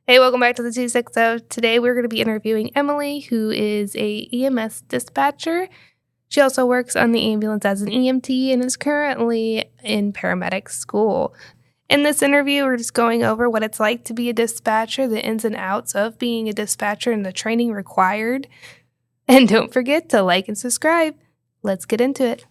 Hey, welcome back to the 260. Today we're going to be interviewing Emily, who is a EMS dispatcher. She also works on the ambulance as an EMT and is currently in paramedic school. In this interview, we're just going over what it's like to be a dispatcher, the ins and outs of being a dispatcher, and the training required. And don't forget to like and subscribe. Let's get into it.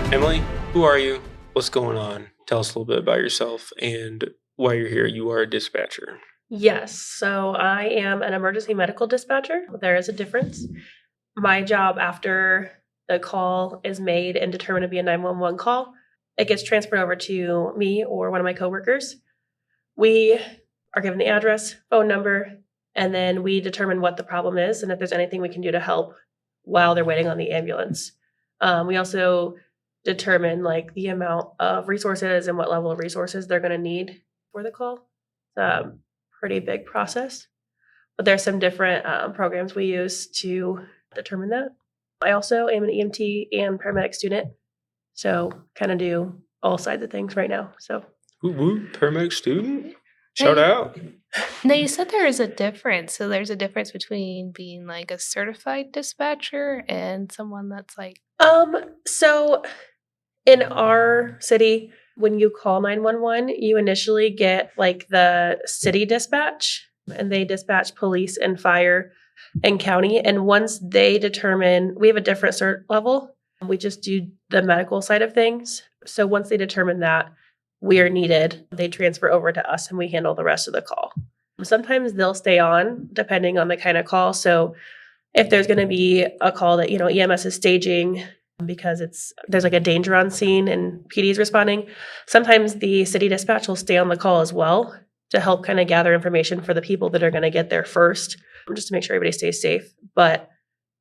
Emily, who are you? What's going on? Tell us a little bit about yourself and why you're here. You are a dispatcher. Yes, so I am an emergency medical dispatcher. There is a difference. My job after the call is made and determined to be a 911 call, it gets transferred over to me or one of my coworkers. We are given the address, phone number, and then we determine what the problem is and if there's anything we can do to help while they're waiting on the ambulance. We also determine like the amount of resources and what level of resources they're going to need for the call. Pretty big process, but there's some different programs we use to determine that. I also am an EMT and paramedic student, so kind of do all sides of things right now. So Woo, paramedic student? Shout out. Now, you said there is a difference. So there's a difference between being like a certified dispatcher and someone that's like... So in our city, when you call 911, you initially get like the city dispatch, and they dispatch police and fire and county. And once they determine, we have a different cert level. We just do the medical side of things. So once they determine that we are needed, they transfer over to us and we handle the rest of the call. Sometimes they'll stay on depending on the kind of call. So if there's going to be a call that, EMS is staging because there's like a danger on scene and PD is responding, sometimes the city dispatch will stay on the call as well to help kind of gather information for the people that are going to get there first, just to make sure everybody stays safe. But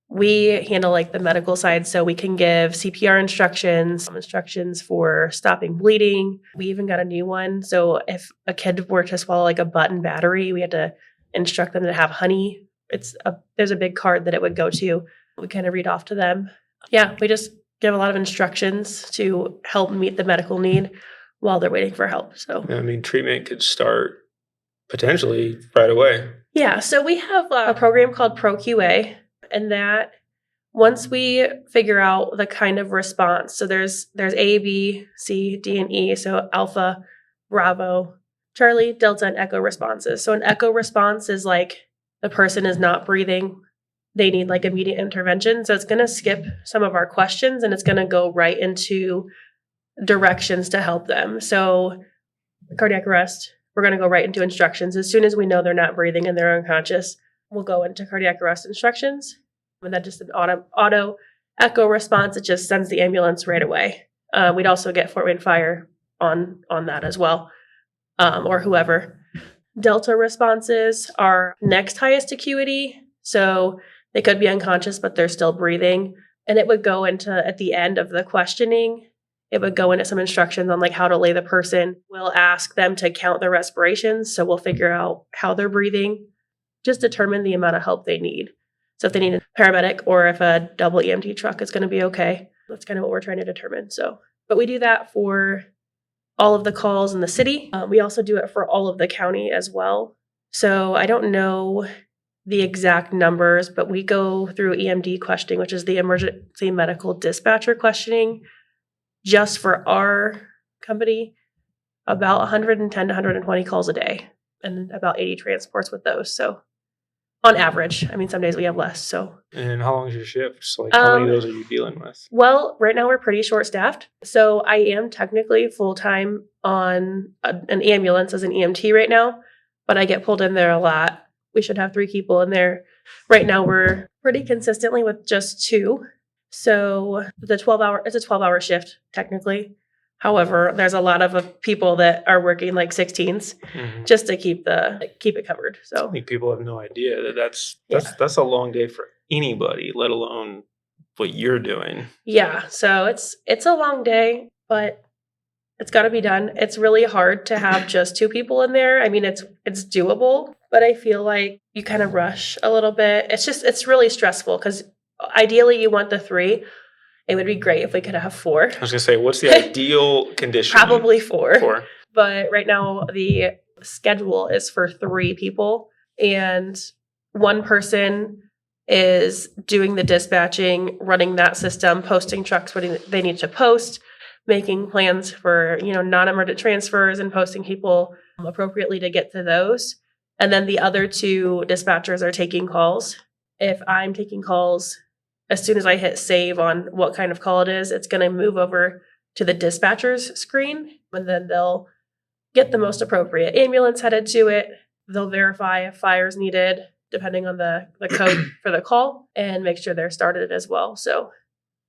we handle like the medical side, so we can give CPR instructions for stopping bleeding. We even got a new one. So if a kid were to swallow like a button battery, we had to instruct them to have honey. There's a big card that it would go to. We kind of read off to them. Yeah, we just give a lot of instructions to help meet the medical need while they're waiting for help. So treatment could start potentially right away. Yeah, so we have a program called ProQA, and that once we figure out the kind of response, so there's A, B, C, D, and E, so Alpha, Bravo, Charlie, Delta, and Echo responses. So an Echo response is like the person is not breathing. They need like immediate intervention. So it's going to skip some of our questions and it's going to go right into directions to help them. So cardiac arrest, we're going to go right into instructions. As soon as we know they're not breathing and they're unconscious, we'll go into cardiac arrest instructions. And that just an auto echo response. It just sends the ambulance right away. We'd also get Fort Wayne Fire on that as well, or whoever. Delta responses are next highest acuity. So they could be unconscious, but they're still breathing. And it would go into, at the end of the questioning, it would go into some instructions on like how to lay the person. We'll ask them to count their respirations. So we'll figure out how they're breathing, just determine the amount of help they need. So if they need a paramedic or if a double EMT truck is going to be okay, that's kind of what we're trying to determine. But we do that for all of the calls in the city. We also do it for all of the county as well. So I don't know the exact numbers, but we go through EMD questioning, which is the emergency medical dispatcher questioning, just for our company, about 110 to 120 calls a day and about 80 transports with those. So on average, some days we have less. So. And how long is your shift? So how many of those are you dealing with? Well, right now we're pretty short staffed. So I am technically full-time on an ambulance as an EMT right now, but I get pulled in there a lot. We should have 3 people in there. Right now we're pretty consistently with just 2. So it's a 12-hour shift technically. However, there's a lot of people that are working like 16s just to keep it covered. So I think people have no idea that's a long day for anybody, let alone what you're doing. Yeah, so it's a long day, but it's got to be done. It's really hard to have just 2 people in there. It's doable, but I feel like you kind of rush a little bit. It's really stressful because ideally you want the 3. It would be great if we could have 4. I was gonna say, what's the ideal condition? Probably 4. 4. But right now the schedule is for 3 people, and one person is doing the dispatching, running that system, posting trucks what they need to post, making plans for, non-emergent transfers and posting people appropriately to get to those. And then the other 2 dispatchers are taking calls. If I'm taking calls, as soon as I hit save on what kind of call it is, it's going to move over to the dispatcher's screen, and then they'll get the most appropriate ambulance headed to it. They'll verify if fire is needed, depending on the code for the call, and make sure they're started as well. So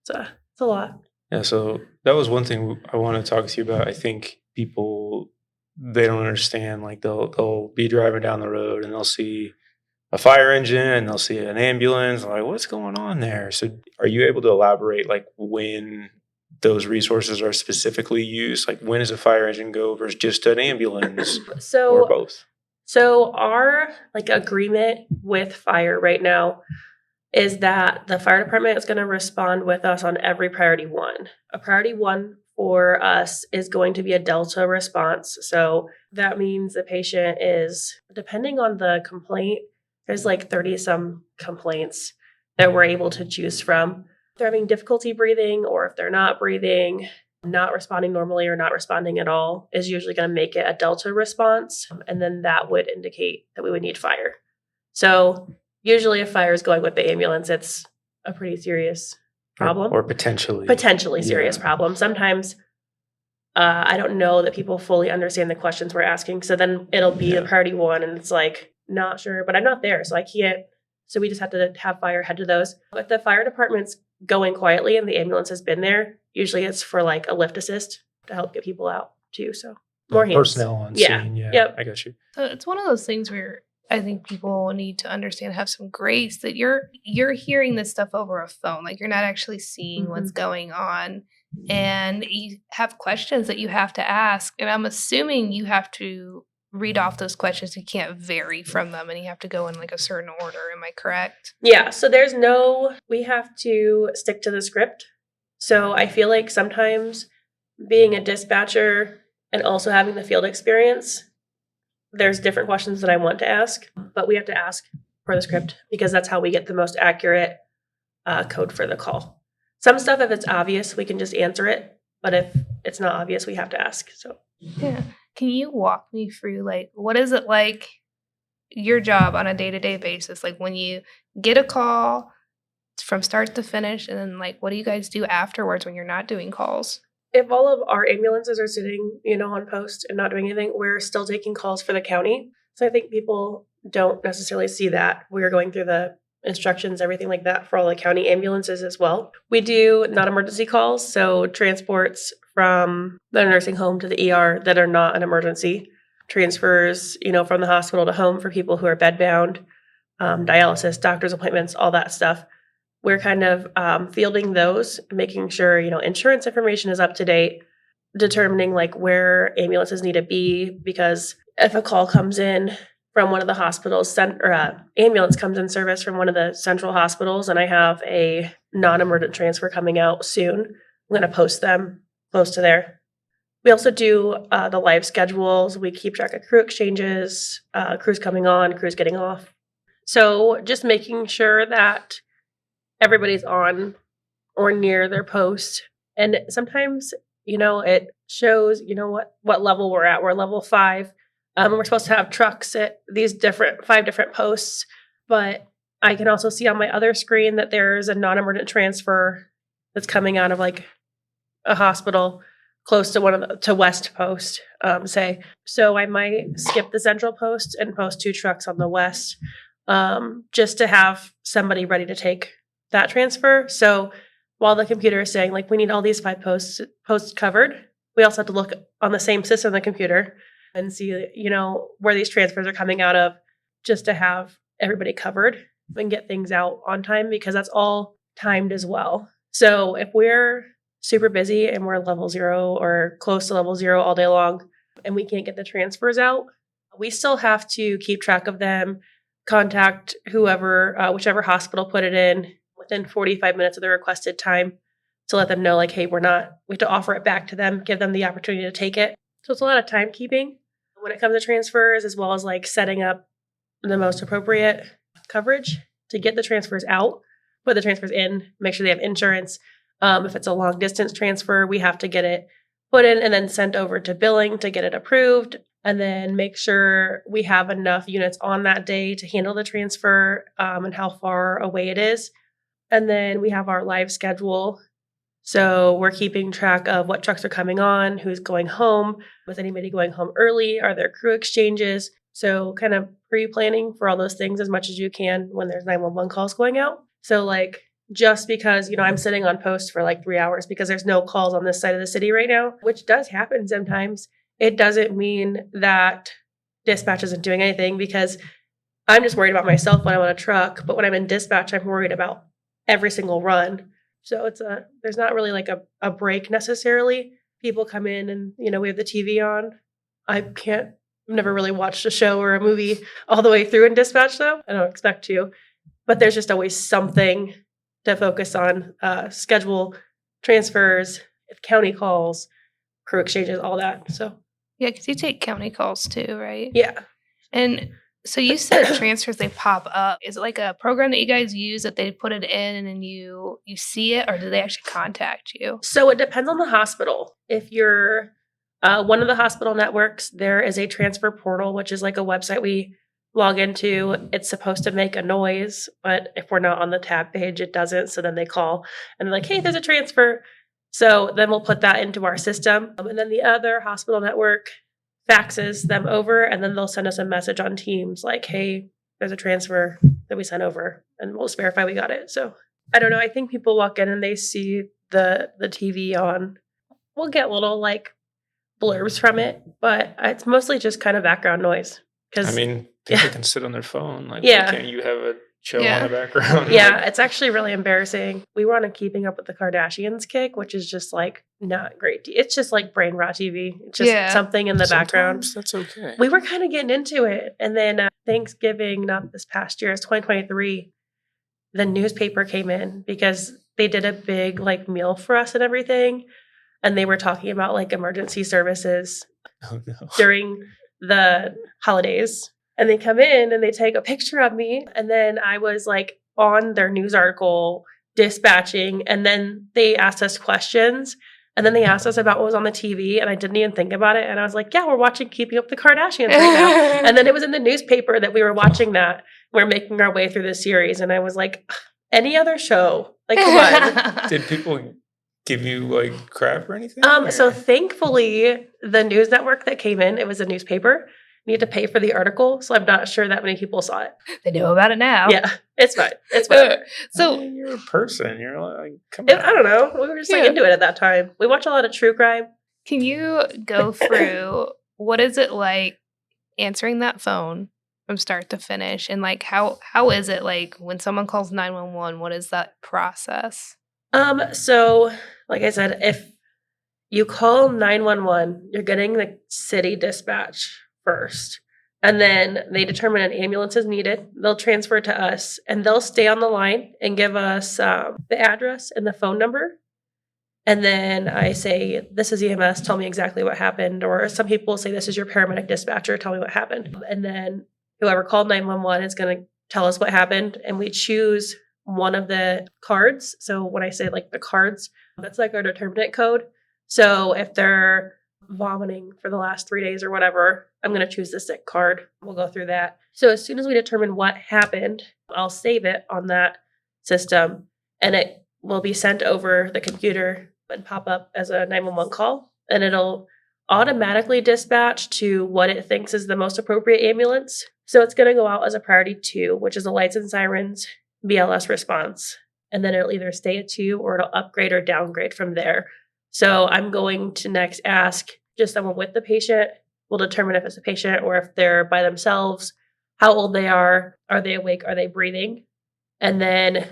it's a lot. Yeah, so that was one thing I want to talk to you about. I think people, they don't understand, like they'll be driving down the road and they'll see a fire engine and they'll see an ambulance, like what's going on there? So are you able to elaborate like when those resources are specifically used? Like when does a fire engine go versus just an ambulance or both? So our agreement with fire right now is that the fire department is going to respond with us on every priority 1. A priority 1 for us is going to be a Delta response. So that means the patient is, depending on the complaint, there's 30 some complaints that we're able to choose from. If they're having difficulty breathing, or if they're not breathing, not responding normally or not responding at all, is usually going to make it a Delta response. And then that would indicate that we would need fire. So usually if fire is going with the ambulance, it's a pretty serious problem. Or potentially serious problem. Sometimes I don't know that people fully understand the questions we're asking. So then it'll be a priority 1 and it's not sure, but I'm not there, so I can't. So we just have to have fire head to those. If the fire department's going quietly and the ambulance has been there, usually it's for a lift assist to help get people out too. So more hands. Personnel on scene. Yeah. Yep. I got you. So it's one of those things where I think people need to understand, have some grace, that you're hearing this stuff over a phone. Like you're not actually seeing what's going on, and you have questions that you have to ask. And I'm assuming you have to read off those questions. You can't vary from them, and you have to go in a certain order. Am I correct? Yeah. So we have to stick to the script. So I feel like sometimes being a dispatcher and also having the field experience, there's different questions that I want to ask, but we have to ask for the script because that's how we get the most accurate code for the call. Some stuff, if it's obvious, we can just answer it, but if it's not obvious, we have to ask. So yeah. Can you walk me through what is it like, your job on a day-to-day basis? Like when you get a call from start to finish, and then what do you guys do afterwards when you're not doing calls? If all of our ambulances are sitting, on post and not doing anything, we're still taking calls for the county. So I think people don't necessarily see that. We're going through the instructions, everything like that for all the county ambulances as well. We do non-emergency calls, so transports from the nursing home to the ER that are not an emergency. Transfers, from the hospital to home for people who are bedbound, dialysis, doctor's appointments, all that stuff. We're kind of fielding those, making sure, insurance information is up to date, determining where ambulances need to be, because if a call comes in from one of the hospitals, or ambulance comes in service from one of the central hospitals, and I have a non-emergent transfer coming out soon, I'm going to post them close to there. We also do the live schedules. We keep track of crew exchanges, crews coming on, crews getting off. So just making sure that everybody's on or near their post. And sometimes, it shows, what level we're at. We're level 5. We're supposed to have trucks at these 5 different posts. But I can also see on my other screen that there's a non-emergent transfer that's coming out of a hospital close to to West Post, say. So I might skip the central post and post 2 trucks on the West, just to have somebody ready to take that transfer. So while the computer is saying we need all these 5 posts covered, we also have to look on the same system on the computer and see, where these transfers are coming out of, just to have everybody covered and get things out on time, because that's all timed as well. So if we're super busy and we're level 0 or close to level 0 all day long and we can't get the transfers out, we still have to keep track of them, contact whoever, whichever hospital put it in within 45 minutes of the requested time to let them know, like, hey, we have to offer it back to them, give them the opportunity to take it. So it's a lot of timekeeping when it comes to transfers, as well as like setting up the most appropriate coverage to get the transfers out, put the transfers in, make sure they have insurance. If it's a long distance transfer, we have to get it put in and then sent over to billing to get it approved, and then make sure we have enough units on that day to handle the transfer, and how far away it is. And then we have our live schedule. So we're keeping track of what trucks are coming on, who's going home, was anybody going home early, are there crew exchanges? So kind of pre-planning for all those things as much as you can when there's 911 calls going out. So like, just because, I'm sitting on post for like 3 hours because there's no calls on this side of the city right now, which does happen sometimes, it doesn't mean that dispatch isn't doing anything, because I'm just worried about myself when I'm on a truck, but when I'm in dispatch, I'm worried about every single run. So there's not really like a break necessarily. People come in and, we have the TV on. I've never really watched a show or a movie all the way through in dispatch though. I don't expect to, but there's just always something to focus on, schedule, transfers, county calls, crew exchanges, all that. So Yeah, because you take county calls too, right? yeah. And so you said transfers, they pop up. Is it like a program that you guys use that they put it in and then you see it, or do they actually contact you? So it depends on the hospital. If you're one of the hospital networks, there is a transfer portal, which is like a website we log into. It's supposed to make a noise, but if we're not on the tab page, it doesn't. So then they call and they're like, hey, there's a transfer. So then we'll put that into our system. And then the other hospital network faxes them over, and then they'll send us a message on Teams like, hey, there's a transfer that we sent over, and we'll just verify we got it. So I don't know. I think people walk in and they see the TV on. We'll get little like blurbs from it, but it's mostly just kind of background noise. I mean, people can sit on their phone. Like, Yeah. why can't you have a show Yeah. on the background? Yeah, Like, it's actually really embarrassing. We were on a Keeping Up with the Kardashians kick, which is just like not great. It's just like brain rot TV. It's just something in the background. sometimes that's okay. We were kind of getting into it. And then Thanksgiving, not this past year, it's 2023, the newspaper came in because they did a big like meal for us and everything. And they were talking about like emergency services Oh, no. during the holidays. And they come in and they take a picture of me. And then I was like on their news article dispatching. And then they asked us questions. And then they asked us about what was on the TV. And I didn't even think about it. And I was like, yeah, we're watching Keeping Up the Kardashians right now. And then it was in the newspaper that we were watching that. We're making our way through the series. And I was like, any other show? Like, come on. Did people give you like crap or anything? So thankfully, the news network that came in, it was a newspaper. You had to pay for the article, so I'm not sure that many people saw it. They know about it now. Yeah, it's fine. It's whatever. So you're a person. You're like, come on. I don't know. We were just like into it at that time. We watch a lot of true crime. Can you go through what is it like answering that phone from start to finish, and like how is it like when someone calls 911? What is that process? So like I said, if you call 911, you're getting the city dispatch first. And then they determine an ambulance is needed. They'll transfer it to us, and they'll stay on the line and give us the address and the phone number. And then I say, this is EMS, tell me exactly what happened. Or some people say, this is your paramedic dispatcher, tell me what happened. And then whoever called 911 is going to tell us what happened. And we choose one of the cards. So when I say like the cards, that's like our determinant code. So if they're vomiting for the last 3 days or whatever, I'm going to choose the sick card. We'll go through that. So as soon as we determine what happened, I'll save it on that system, and it will be sent over the computer and pop up as a 911 call, and it'll automatically dispatch to what it thinks is the most appropriate ambulance. So it's going to go out as a priority 2, which is the lights and sirens BLS response. And then it'll either stay at 2 or it'll upgrade or downgrade from there. So I'm going to next ask just someone with the patient. We'll determine if it's a patient or if they're by themselves, how old they are they awake, are they breathing? And then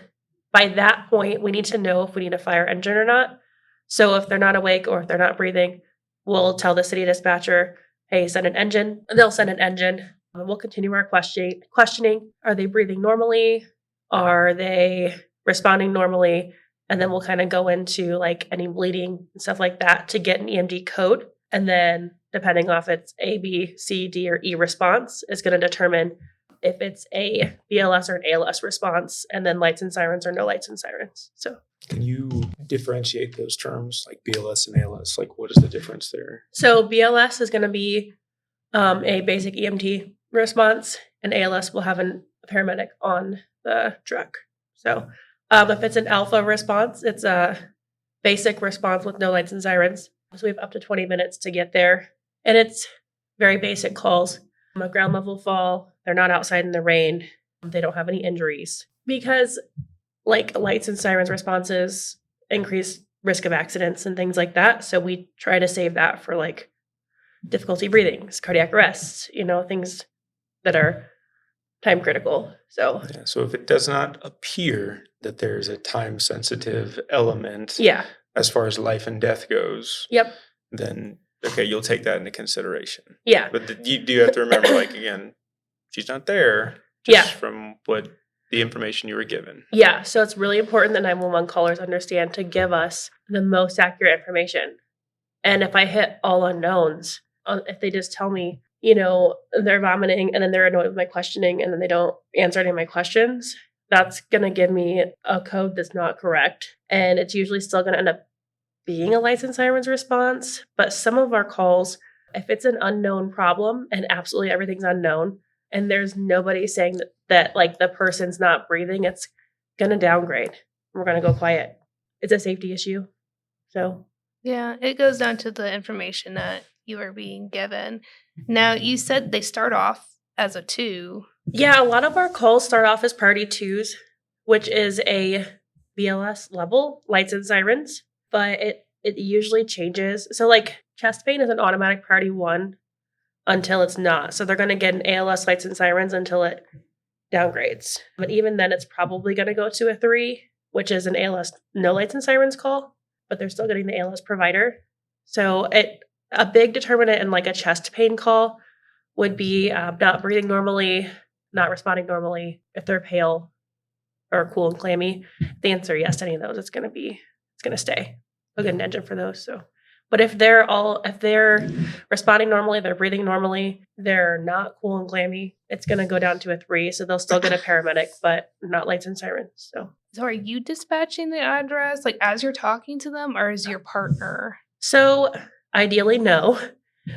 by that point, we need to know if we need a fire engine or not. So if they're not awake or if they're not breathing, we'll tell the city dispatcher, hey, send an engine. They'll send an engine. And we'll continue our questioning. Are they breathing normally? Are they responding normally? And then we'll kind of go into like any bleeding and stuff like that to get an EMD code. And then depending on if it's A, B, C, D, or E response, is going to determine if it's a BLS or an ALS response, and then lights and sirens or no lights and sirens. So Can you differentiate those terms like BLS and ALS? Like, what is the difference there? So BLS is going to be a basic EMT response, and ALS will have a paramedic on the truck. So if it's an alpha response, it's a basic response with no lights and sirens. So we have up to 20 minutes to get there. And it's very basic calls. A ground level fall, they're not outside in the rain, they don't have any injuries. Because like lights and sirens responses increase risk of accidents and things like that. So we try to save that for like difficulty breathing, cardiac arrests, things that are time critical. So So if it does not appear that there's a time sensitive element yeah. as far as life and death goes, Yep. then okay, you'll take that into consideration. Yeah. But you do have to remember, like, again, she's not there just from what the information you were given. Yeah. So it's really important that 911 callers understand to give us the most accurate information. And if I hit all unknowns, if they just tell me, they're vomiting and then they're annoyed with my questioning and then they don't answer any of my questions, that's going to give me a code that's not correct. And it's usually still going to end up being a lights and sirens response. But some of our calls, if it's an unknown problem and absolutely everything's unknown and there's nobody saying that like the person's not breathing, it's going to downgrade. We're going to go quiet. It's a safety issue. So yeah, it goes down to the information that you are being given. Now, you said they start off as a 2. Yeah, a lot of our calls start off as priority 2s, which is a BLS level, lights and sirens, but it usually changes. So like chest pain is an automatic priority 1 until it's not. So they're going to get an ALS lights and sirens until it downgrades. But even then, it's probably going to go to a 3, which is an ALS no lights and sirens call, but they're still getting the ALS provider. So a big determinant in like a chest pain call would be not breathing normally, not responding normally. If they're pale or cool and clammy, the answer yes to any of those, it's going to stay. We'll get an engine for those. So, but if they're responding normally, they're breathing normally, they're not cool and clammy, it's going to go down to a 3. So they'll still get a paramedic, but not lights and sirens. So are you dispatching the address like as you're talking to them, or is your partner? So ideally, no.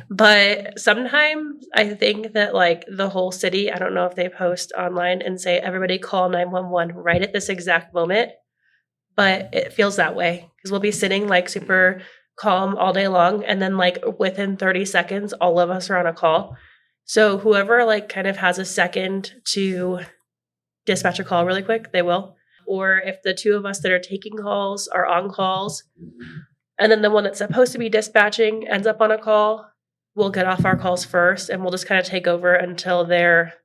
But sometimes I think that like the whole city, I don't know if they post online and say, everybody call 911 right at this exact moment. But it feels that way because we'll be sitting like super calm all day long. And then like within 30 seconds, all of us are on a call. So whoever like kind of has a second to dispatch a call really quick, they will. Or if the 2 of us that are taking calls are on calls, and then the one that's supposed to be dispatching ends up on a call, we'll get off our calls first and we'll just kind of take over until they're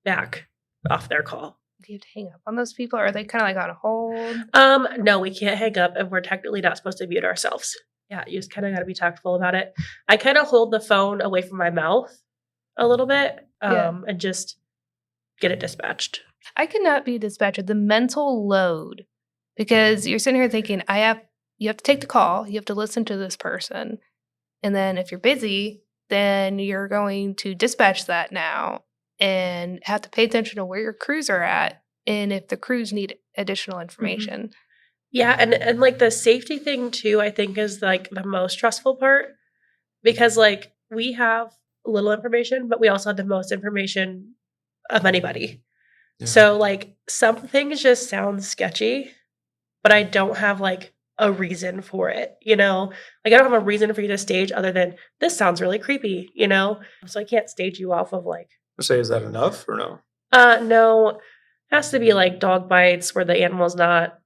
back off their call. Do you have to hang up on those people, or are they kind of like on hold? No, we can't hang up and we're technically not supposed to mute ourselves. Yeah, you just kind of got to be tactful about it. I kind of hold the phone away from my mouth a little bit and just get it dispatched. I cannot be a dispatcher. The mental load, because you're sitting here thinking, you have to take the call, you have to listen to this person. And then if you're busy, then you're going to dispatch that now and have to pay attention to where your crews are at and if the crews need additional information. Mm-hmm. Yeah, and like the safety thing too, I think is like the most stressful part because like we have little information, but we also have the most information of anybody. Yeah. So like some things just sound sketchy, but I don't have like a reason for it, like I don't have a reason for you to stage other than this sounds really creepy, so I can't stage you off of like. Say, is that enough or no? No, it has to be like dog bites where the animal's not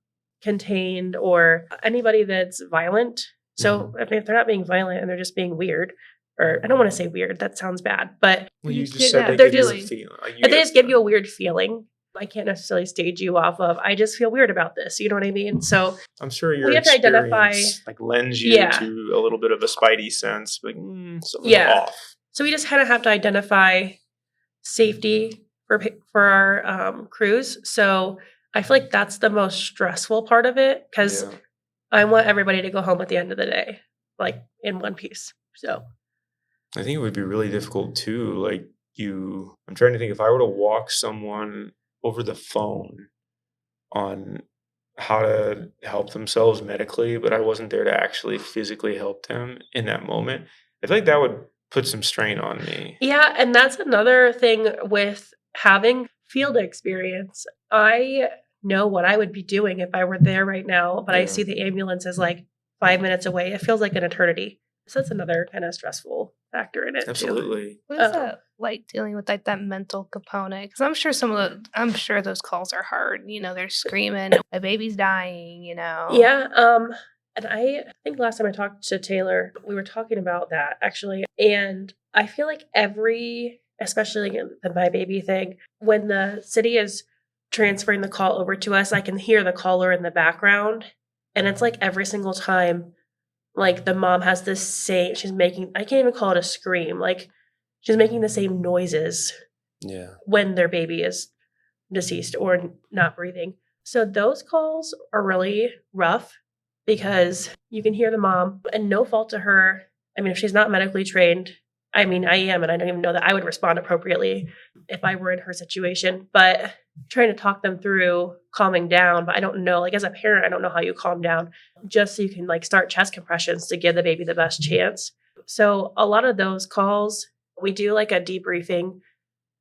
contained or anybody that's violent. So if they're not being violent and they're just being weird, or I don't want to say weird, that sounds bad, but you just said they're just feeling. They just give you a weird feeling. I can't necessarily stage you off of, I just feel weird about this. You know what I mean? So I'm sure your experience like lends you to a little bit of a spidey sense, like something's off. So we just kind of have to identify safety for our crews. So I feel like that's the most stressful part of it because Yeah. I want everybody to go home at the end of the day, like in one piece. So I think it would be really difficult too. Like I'm trying to think if I were to walk someone over the phone on how to help themselves medically, but I wasn't there to actually physically help them in that moment. I feel like that would put some strain on me. yeah, and that's another thing with having field experience. I know what I would be doing if I were there right now, but I Yeah. see the ambulance is like 5 minutes away. It feels like an eternity. So that's another kind of stressful factor in it too. Absolutely. What is that like dealing with like that mental component? Because I'm sure those calls are hard. They're screaming, "My baby's dying," Yeah, and I think last time I talked to Taylor, we were talking about that actually, and I feel like especially in the My Baby thing, when the city is transferring the call over to us, I can hear the caller in the background, and it's like every single time, like the mom has this same, I can't even call it a scream, like she's making the same noises Yeah. when their baby is deceased or not breathing. So those calls are really rough because you can hear the mom and no fault to her. I mean, if she's not medically trained, I mean, I am, and I don't even know that I would respond appropriately if I were in her situation, but trying to talk them through calming down. But I don't know, like as a parent, I don't know how you calm down just so you can like start chest compressions to give the baby the best chance. So a lot of those calls, we do like a debriefing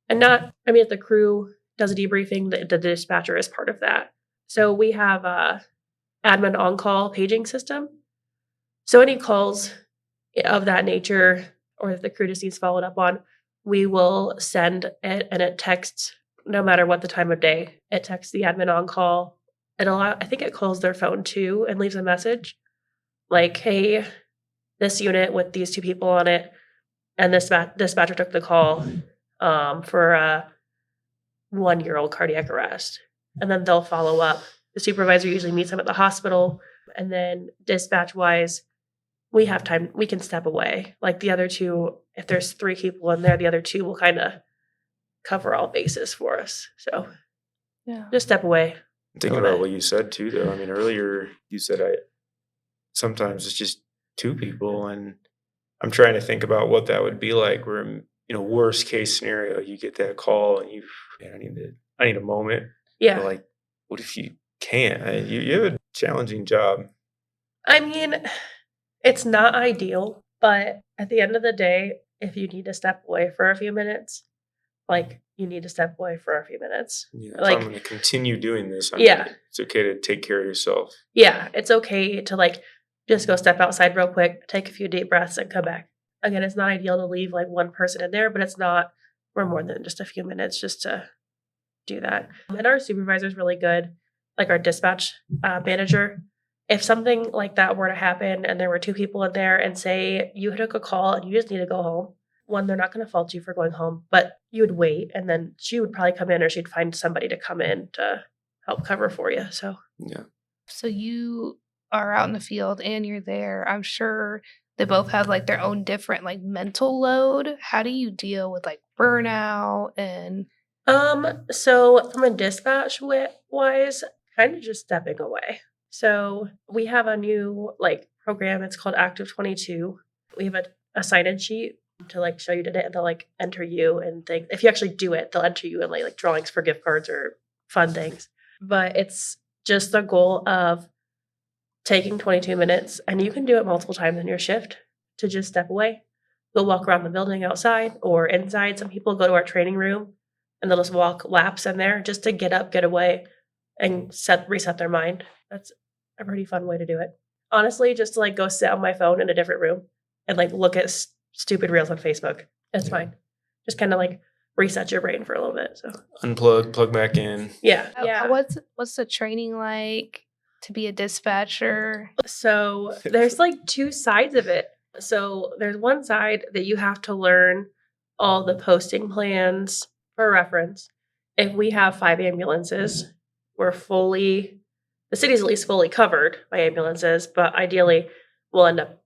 and if the crew does a debriefing, the dispatcher is part of that. So we have a admin on-call paging system. So any calls of that nature or if the crew just needs followed up on, we will send it and it texts no matter what the time of day. It texts the admin on call. I think it calls their phone too and leaves a message like, hey, this unit with these two people on it and this dispatcher took the call for a 1-year-old cardiac arrest. And then they'll follow up. The supervisor usually meets them at the hospital. And then dispatch wise, we have time, we can step away. Like the other two, if there's 3 people in there, the other 2 will kind of cover all bases for us. So Yeah. just step away. Thinking about what you said too, though. I mean, earlier you said sometimes it's just 2 people, and I'm trying to think about what that would be like. Where worst case scenario, you get that call and I need a moment. Yeah. But like, what if you can't? You have a challenging job. I mean, it's not ideal, but at the end of the day, if you need to step away for a few minutes, like you need to step away for a few minutes. Yeah, if Like I'm going to continue doing this, Yeah. it's okay to take care of yourself. Yeah, it's okay to like just go step outside real quick, take a few deep breaths, and come back. Again, it's not ideal to leave like one person in there, but it's not for more than just a few minutes just to do that. And our supervisor is really good, like our dispatch manager. If something like that were to happen and there were 2 people in there and say you took a call and you just need to go home, one, they're not going to fault you for going home, but you would wait and then she would probably come in or she'd find somebody to come in to help cover for you. So, Yeah. So you are out in the field and you're there. I'm sure they both have like their own different like mental load. How do you deal with like burnout and so from a dispatch wise, kind of just stepping away. So we have a new like program. It's called Active 22. We have a sign-in sheet to like show you did it, and they'll like enter you and things. If you actually do it, they'll enter you in like drawings for gift cards or fun things. But it's just the goal of taking 22 minutes, and you can do it multiple times in your shift to just step away. Go walk around the building outside or inside. Some people go to our training room and they'll just walk laps in there just to get up, get away, and reset their mind. That's a pretty fun way to do it. Honestly, just to like go sit on my phone in a different room and like look at stupid reels on Facebook. That's fine. Just kind of like reset your brain for a little bit. So Unplug, plug back in. yeah. what's the training like to be a dispatcher? So there's like 2 sides of it. So there's one side that you have to learn all the posting plans for reference. If we have 5 ambulances, the city's at least fully covered by ambulances, but ideally we'll end up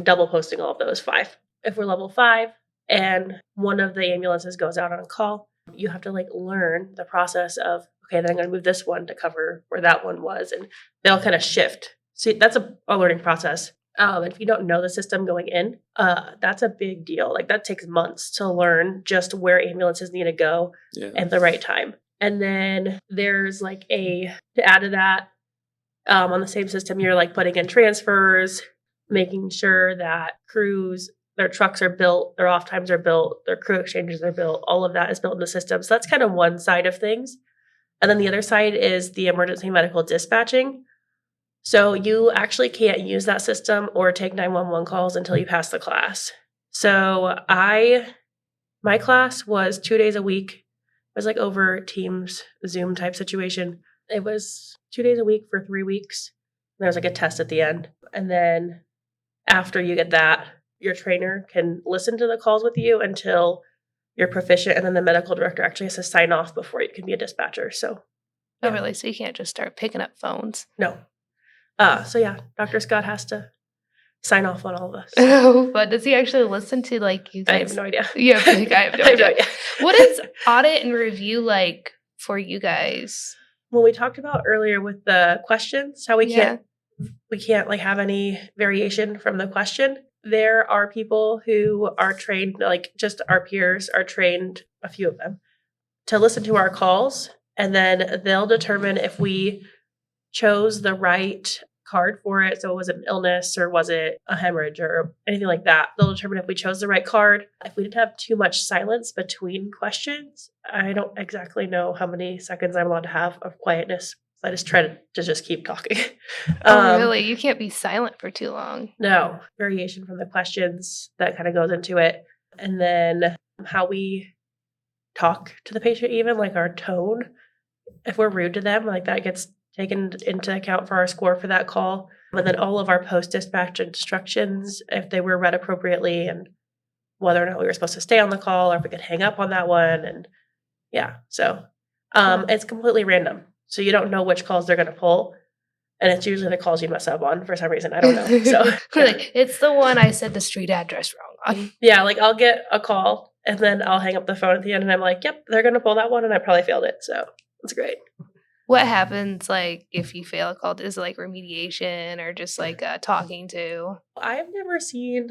double posting all of those 5. If we're level 5 and one of the ambulances goes out on a call, you have to like learn the process of, okay, then I'm going to move this one to cover where that one was. And they'll kind of shift. So that's a learning process. If you don't know the system going in, that's a big deal. Like that takes months to learn just where ambulances need to go at the right time. And then there's like to add to that, on the same system, you're like putting in transfers, making sure that crews, their trucks are built, their off times are built, their crew exchanges are built. All of that is built in the system. So that's kind of one side of things. And then the other side is the emergency medical dispatching. So you actually can't use that system or take 911 calls until you pass the class. So my class was 2 days a week. It was like over Teams, Zoom type situation. It was 2 days a week for 3 weeks. There was like a test at the end. And then after you get that, your trainer can listen to the calls with you until you're proficient. And then the medical director actually has to sign off before you can be a dispatcher. So, Oh, really? So you can't just start picking up phones? No. So yeah, Dr. Scott has to sign off on all of us. Oh, but does he actually listen to like you guys? I have no idea. Yeah, like, I have no idea. What is audit and review like for you guys? Well, we talked about earlier with the questions, how we can't like have any variation from the question. There are people who are trained, like just our peers are trained, a few of them, to listen to our calls, and then they'll determine if we chose the right card for it. So was it an illness or was it a hemorrhage or anything like that? They'll determine if we chose the right card. If we didn't have too much silence between questions, I don't exactly know how many seconds I'm allowed to have of quietness. I just try to just keep talking. Oh, really? You can't be silent for too long. No. Variation from the questions that kind of goes into it. And then how we talk to the patient, even like our tone. If we're rude to them, like that gets taken into account for our score for that call. And then all of our post-dispatch instructions, if they were read appropriately, and whether or not we were supposed to stay on the call or if we could hang up on that one. And yeah, so it's completely random. So you don't know which calls they're going to pull. And it's usually the calls you mess up on for some reason. I don't know. So like, it's the one I said the street address wrong on. Yeah, like I'll get a call and then I'll hang up the phone at the end and I'm like, yep, they're going to pull that one. And I probably failed it. So it's great. What happens like if you fail a call? Is it like remediation or just like talking to? I've never seen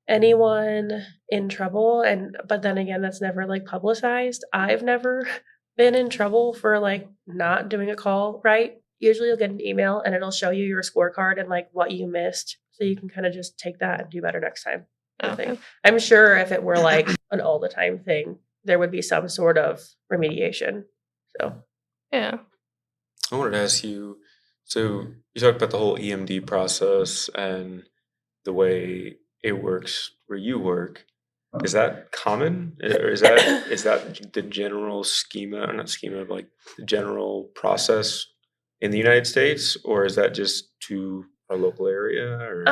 anyone in trouble, but then again, that's never like publicized. I've never been in trouble for like not doing a call right. Usually you'll get an email and it'll show you your scorecard and like what you missed. So you can kind of just take that and do better next time. Okay. I'm sure if it were like an all the time thing, there would be some sort of remediation. So yeah. I wanted to ask you, so you talked about the whole EMD process and the way it works where you work. Is that common? Or is that the general schema, or not schema, but like the general process in the United States? Or is that just to our local area? Or?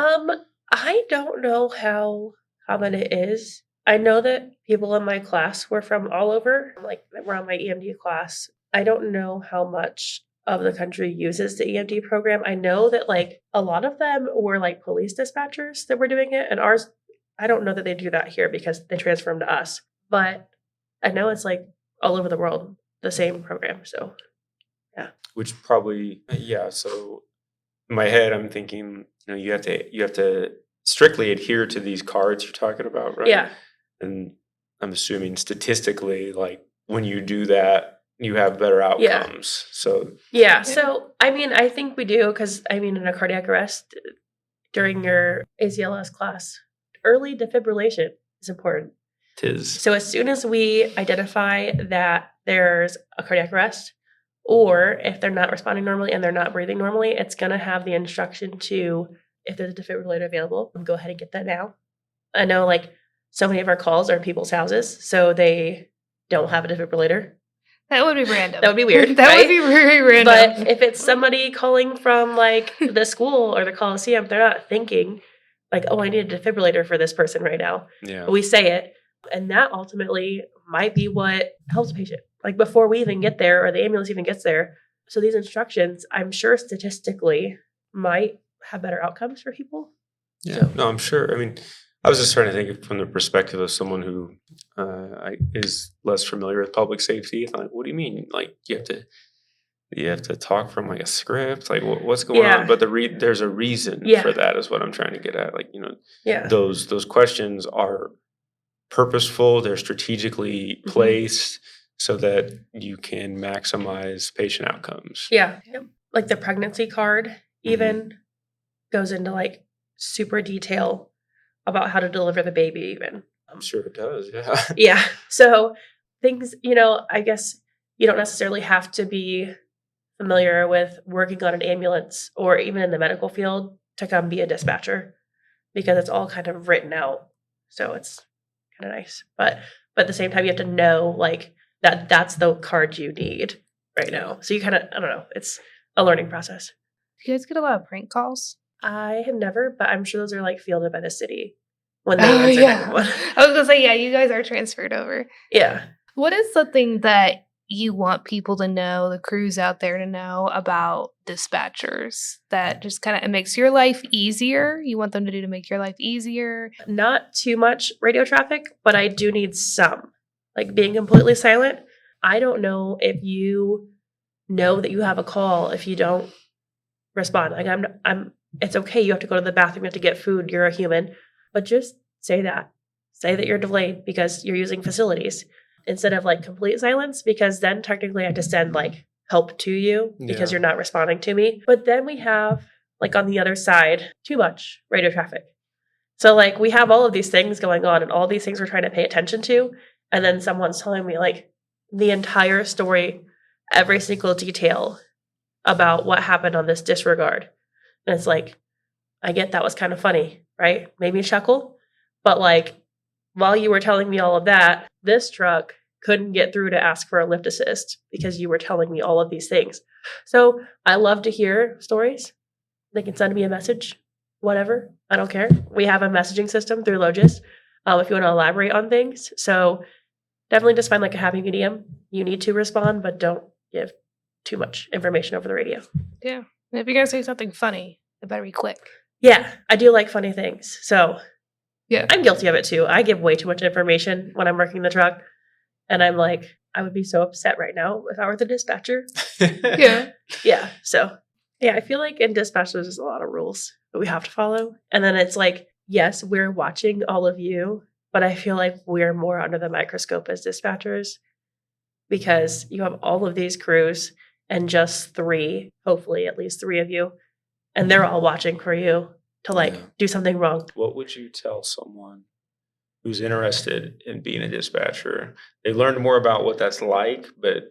I don't know how common it is. I know that people in my class were from all over, like were on my EMD class. I don't know how much of the country uses the EMD program. I know that like a lot of them were like police dispatchers that were doing it, and ours, I don't know that they do that here because they transfer them to us. But I know it's like all over the world, the same program. So yeah. Which probably, yeah. So in my head, I'm thinking, you have to strictly adhere to these cards you're talking about, right? Yeah. And I'm assuming statistically, like when you do that, you have better outcomes. So yeah. So I mean, I think we do because in a cardiac arrest during your ACLS class, early defibrillation is important. Tis. So as soon as we identify that there's a cardiac arrest, or if they're not responding normally and they're not breathing normally, it's going to have the instruction to, if there's a defibrillator available, go ahead and get that now. I know like so many of our calls are in people's houses, so they don't have a defibrillator. That would be random. That would be weird. That would be very random. But if it's somebody calling from like the school or the Coliseum, they're not thinking like, oh, I need a defibrillator for this person right now. Yeah. But we say it. And that ultimately might be what helps a patient. Like before we even get there or the ambulance even gets there. So these instructions, I'm sure statistically might have better outcomes for people. Yeah. So. No, I'm sure. I was just trying to think from the perspective of someone who is less familiar with public safety. I'm like, what do you mean? Like you have to talk from like a script. Like what's going Yeah. on? But there's a reason Yeah. for that. Is what I'm trying to get at. Like Yeah. those questions are purposeful. They're strategically placed so that you can maximize patient outcomes. Yeah. Like the pregnancy card even goes into like super detail about how to deliver the baby even. I'm sure it does. Yeah. Yeah. So things, I guess you don't necessarily have to be familiar with working on an ambulance or even in the medical field to come be a dispatcher because it's all kind of written out. So it's kind of nice. But at the same time, you have to know like that's the card you need right now. So you kind of, I don't know, it's a learning process. Do you guys get a lot of prank calls? I have never, but I'm sure those are like fielded by the city when they answer 911. I was going to say, yeah, you guys are transferred over. Yeah. What is something that you want people to know, the crews out there to know about dispatchers that just kind of it makes your life easier? You want them to do to make your life easier? Not too much radio traffic, but I do need some. Like being completely silent. I don't know if you know that you have a call if you don't respond. Like I'm it's okay. You have to go to the bathroom, you have to get food, you're a human. But just say that. Say that you're delayed because you're using facilities instead of like complete silence, because then technically I have to send like help to you because you're not responding to me. But then we have like on the other side, too much radio traffic. So like we have all of these things going on and all these things we're trying to pay attention to. And then someone's telling me like the entire story, every single detail about what happened on this disregard. And it's like, I get that was kind of funny, right? Made me chuckle. But like, while you were telling me all of that, this truck couldn't get through to ask for a lift assist because you were telling me all of these things. So I love to hear stories. They can send me a message, whatever. I don't care. We have a messaging system through Logis if you want to elaborate on things. So definitely just find like a happy medium. You need to respond, but don't give too much information over the radio. Yeah. And if you're going to say something funny, it better be quick. Yeah, I do like funny things. So yeah, I'm guilty of it too. I give way too much information when I'm working the truck. And I'm like, I would be so upset right now if I were the dispatcher. Yeah. Yeah. So yeah, I feel like in dispatch there's a lot of rules that we have to follow. And then it's like, yes, we're watching all of you, but I feel like we're more under the microscope as dispatchers because you have all of these crews and just three, hopefully at least three of you, and they're all watching for you to like do something wrong. What would you tell someone who's interested in being a dispatcher? They learned more about what that's like, but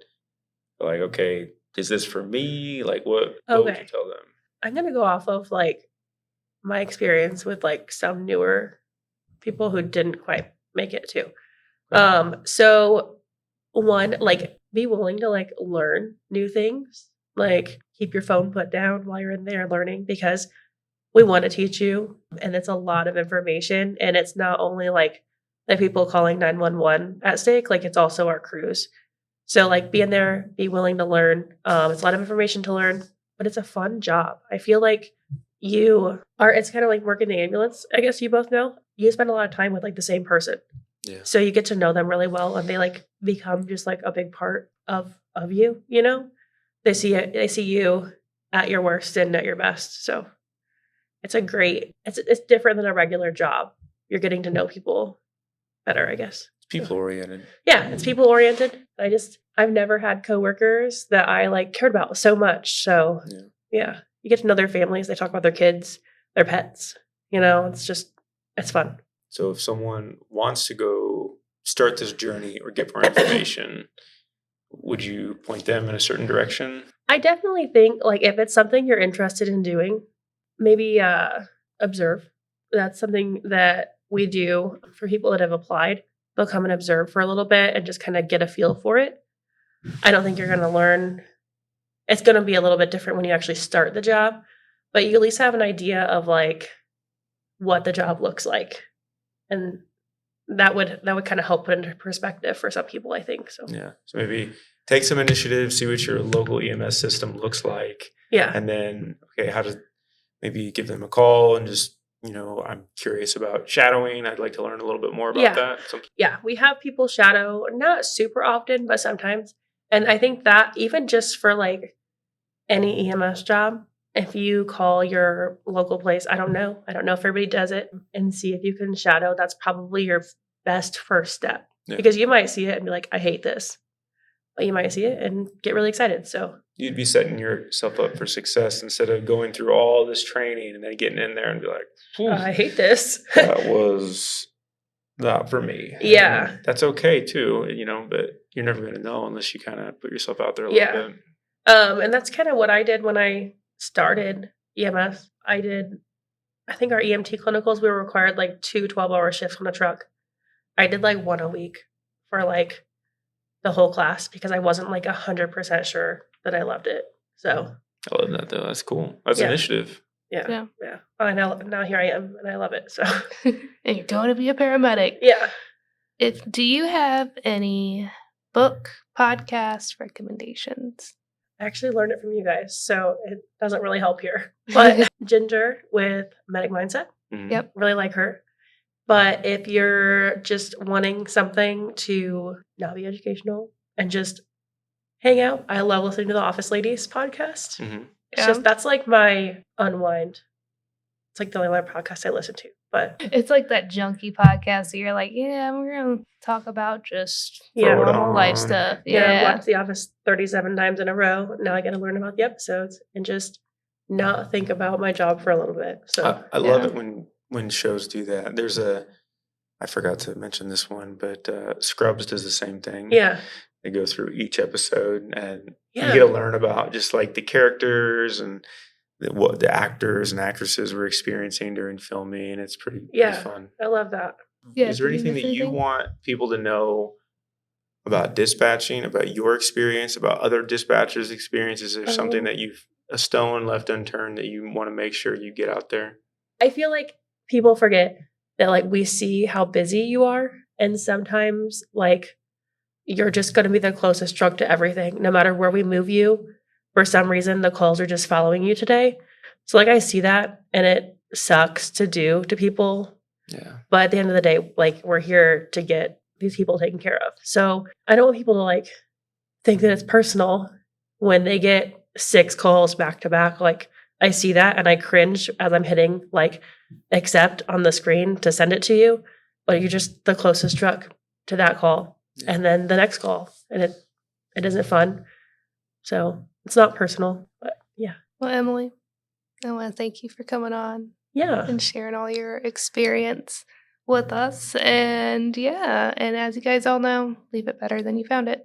like, okay, is this for me? Like what would you tell them? I'm going to go off of like my experience with like some newer people who didn't quite make it too. So one, like be willing to like learn new things, like keep your phone put down while you're in there learning because we want to teach you and it's a lot of information. And it's not only like the people calling 911 at stake, like it's also our crews. So like be in there, be willing to learn. It's a lot of information to learn, but it's a fun job. I feel like it's kind of like working the ambulance. I guess you both know you spend a lot of time with like the same person. Yeah. So you get to know them really well and they like become just like a big part of you, you know? They see you at your worst and at your best. So it's it's different than a regular job. You're getting to know people better, I guess. It's people oriented. Yeah, it's people oriented. I've never had coworkers that I like cared about so much. So yeah, you get to know their families. They talk about their kids, their pets, it's fun. So if someone wants to go start this journey or get more information, would you point them in a certain direction? I definitely think like if it's something you're interested in doing, maybe observe. That's something that we do for people that have applied. They'll come and observe for a little bit and just kind of get a feel for it. I don't think you're going to learn. It's going to be a little bit different when you actually start the job, but you at least have an idea of like what the job looks like. And that would kind of help put into perspective for some people, I think. So yeah. So maybe take some initiative, see what your local EMS system looks like. Yeah. And then, okay, how to maybe give them a call and just I'm curious about shadowing. I'd like to learn a little bit more about Yeah. that. Yeah, we have people shadow, not super often, but sometimes. And I think that even just for like any EMS job, if you call your local place, I don't know if everybody does it, and see if you can shadow, that's probably your best first step. Yeah. Because you might see it and be like, I hate this. But you might see it and get really excited. So You'd be setting yourself up for success instead of going through all this training and then getting in there and be like, I hate this. that was not for me. Yeah. And that's okay too, but you're never going to know unless you kind of put yourself out there a little bit. And that's kind of what I did when I started EMS. I think our EMT clinicals, we were required like 2 12-hour shifts on a truck. I did like 1 a week for like the whole class because I wasn't like 100% sure that I loved it. So I love that though. That's cool. That's Yeah. initiative. yeah. Well, I know now here I am and I love it. So And you're going to be a paramedic. yeah. Do you have any book, podcast recommendations? I actually learned it from you guys, so it doesn't really help here. But Ginger with Medic Mindset. Mhm. Yep. Really like her. But if you're just wanting something to not be educational and just hang out, I love listening to the Office Ladies podcast. Mhm. It's just, that's like my unwind. It's like the only other podcast I listen to. But It's like that junkie podcast. So you're like, yeah, we're going to talk about just Yeah. normal life on. stuff. I Yeah. watched The Office 37 times in a row. Now I got to learn about the episodes and just not think about my job for a little bit. So I love Yeah. it when shows do that. There's I forgot to mention this one, but Scrubs does the same thing. yeah. They go through each episode and Yeah. you get to learn about just like the characters and what the actors and actresses were experiencing during filming. It's pretty Yeah. fun. I love that. Yeah, Is there did you anything miss that you anything? want people to know about dispatching, about your experience, about other dispatchers' experiences? Is there something that a stone left unturned that you want to make sure you get out there? I feel like people forget that like we see how busy you are, and sometimes like you're just going to be the closest truck to everything, no matter where we move you. For some reason, the calls are just following you today. So like I see that, and it sucks to do to people. Yeah. But at the end of the day, like we're here to get these people taken care of. So I don't want people to like think that it's personal when they get 6 calls back to back. Like I see that and I cringe as I'm hitting like accept on the screen to send it to you, but you're just the closest truck to that call. Yeah. And then the next call, and it isn't fun. So it's not personal, but yeah. Well, Emily, I want to thank you for coming on Yeah. and sharing all your experience with us. And yeah, and as you guys all know, leave it better than you found it.